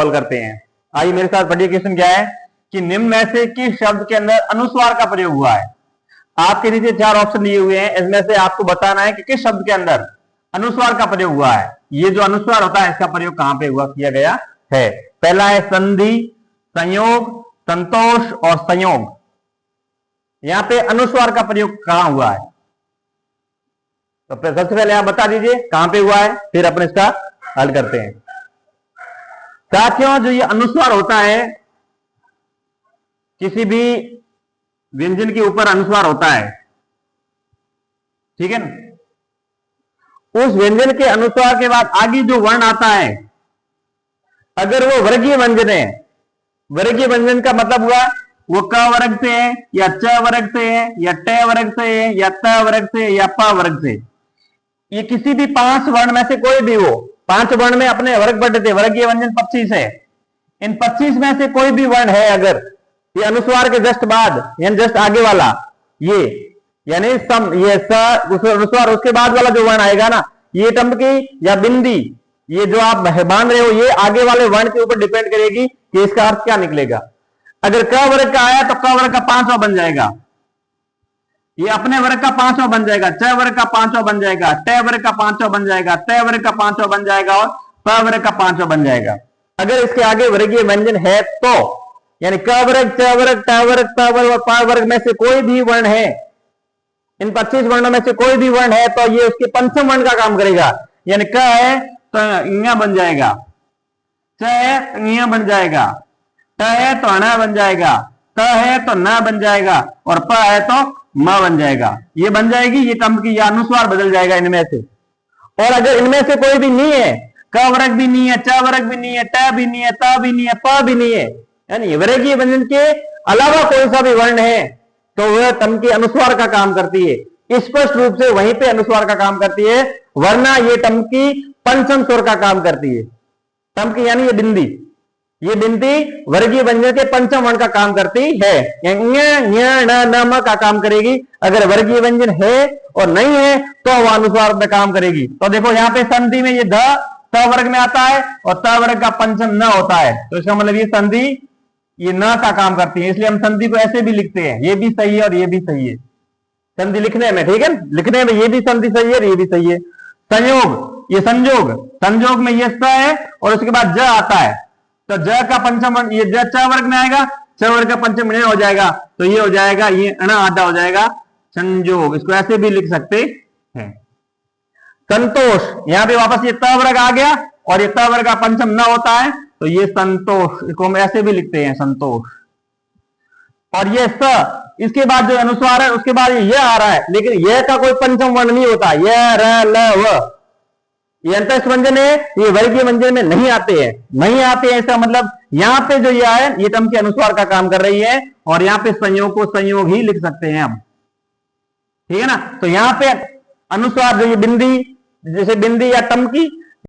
Solve करते हैं। आइए मेरे साथ पढ़िए, क्वेश्चन क्या है कि निम्न में से किस शब्द के अंदर अनुस्वार का प्रयोग हुआ है। आपके नीचे 4 ऑप्शन दिए हुए हैं, इसमें से आपको बताना है कि किस शब्द के अंदर अनुस्वार का प्रयोग हुआ है। ये जो अनुस्वार होता है इसका प्रयोग कहां पे हुआ किया गया है। पहला है संधि, संयोग, संतोष और संयोग। यहां पे अनुस्वार का प्रयोग कहां हुआ है, तो सबसे पहले आप बता दीजिए कहां पे हुआ है, फिर अपन इसका हल करते हैं। साथियों, जो ये अनुस्वार होता है, किसी भी व्यंजन के ऊपर अनुस्वार होता है, ठीक है ना। उस व्यंजन के अनुस्वार के बाद आगे जो वर्ण आता है, अगर वो वर्गीय व्यंजन है, वर्गीय व्यंजन का मतलब हुआ वो क वर्ग से है या च वर्ग से है या ट वर्ग से है या त वर्ग से या प वर्ग से, ये किसी भी 5 वर्ण में से कोई भी हो। 5 वर्ण में अपने वर्ग बढ़ते थे, वर्गीय व्यंजन 25 है। इन 25 में से कोई भी वर्ण है, अगर ये अनुस्वार के जस्ट बाद यानी जस्ट आगे वाला ये यानी सम, ये स उस अनुस्वार उसके बाद वाला जो वर्ण आएगा ना, ये टंबकी या बिंदी, ये जो आप बांध रहे हो, ये आगे वाले वर्ण के ऊपर डिपेंड करेगी कि इसका अर्थ क्या निकलेगा। अगर क वर्ग का आया तो क वर्ग का 5वां बन जाएगा, ये अपने वर्ग का 5वां बन जाएगा, च वर्ग का 5वां बन जाएगा, ट वर्ग का 5वां बन जाएगा, त वर्ग का 5वां बन जाएगा और प वर्ग का 5वां बन जाएगा। अगर इसके आगे वर्गीय व्यंजन है तो यानी क वर्ग, च वर्ग, ट वर्ग, त वर्ग और प वर्ग में से कोई भी वर्ण है, इन 25 वर्णों में से कोई भी वर्ण है, तो ये उसके पंचम वर्ण का काम करेगा। यानी क है तो ङ बन जाएगा, च है तो ङ बन जाएगा, ट है तो अण बन जाएगा, त है तो न बन जाएगा और प है तो म बन जाएगा। ये बन जाएगी ये टंबकी या अनुस्वार बदल जाएगा इनमें से। और अगर इनमें से कोई भी नहीं है, क वर्ग भी नहीं है, च वर्ग भी नहीं है, ट भी नहीं है, त भी नहीं है, प भी नहीं है, यानी वर्गीय व्यंजन के अलावा कोई सा भी वर्ण है, तो वह टंबकी अनुस्वार का काम करती है। स्पष्ट रूप से वहीं पे अनुस्वार का काम करती है, वरना ये टंबकी पंचम स्वर का काम करती है। टंबकी यानी ये बिंदी, ये बिंदी वर्गीय व्यंजन के पंचम वर्ण का काम करती है, न का काम करेगी। अगर वर्गीय व्यंजन है और नहीं है तो वह अनुस्वार में काम करेगी। तो देखो यहाँ पे संधि में ये ध त वर्ग में आता है और त वर्ग का पंचम न होता है, तो इसका मतलब ये संधि ये न का काम करती है, इसलिए हम संधि को ऐसे भी लिखते हैं। ये भी सही है और ये भी सही है संधि लिखने में, ठीक है, लिखने में ये भी संधि सही है और ये भी सही है। संयोग, ये संयोग, संयोग में ये स है और उसके बाद ज आता है, तो ज का पंचम वर्ण ये ज च वर्ग में आएगा, च वर्ग का पंचम वर्ण हो जाएगा, तो ये हो जाएगा ये अण आधा हो जाएगा संयोग। इसको ऐसे भी लिख सकते हैं। संतोष, यहां पे वापस ये त वर्ग आ गया और ये त वर्ग का पंचम न होता है, तो ये संतोष, इसको हम ऐसे भी लिखते हैं संतोष। और ये स, इसके बाद जो अनुस्वार है उसके बाद ये आ रहा है, लेकिन यह का कोई पंचम वर्ण नहीं होता, य र ल व, ये अंतस्थ व्यंजन है, ये वर्गीय व्यंजन में नहीं आते हैं, नहीं आते हैं। इसका मतलब यहाँ पे जो ये है ये टंबकी अनुस्वार का काम कर रही है और यहाँ पे संयोग को संयोग ही लिख सकते हैं हम, ठीक है ना। तो यहाँ पे अनुस्वार जो ये बिंदी, जैसे बिंदी या टंबकी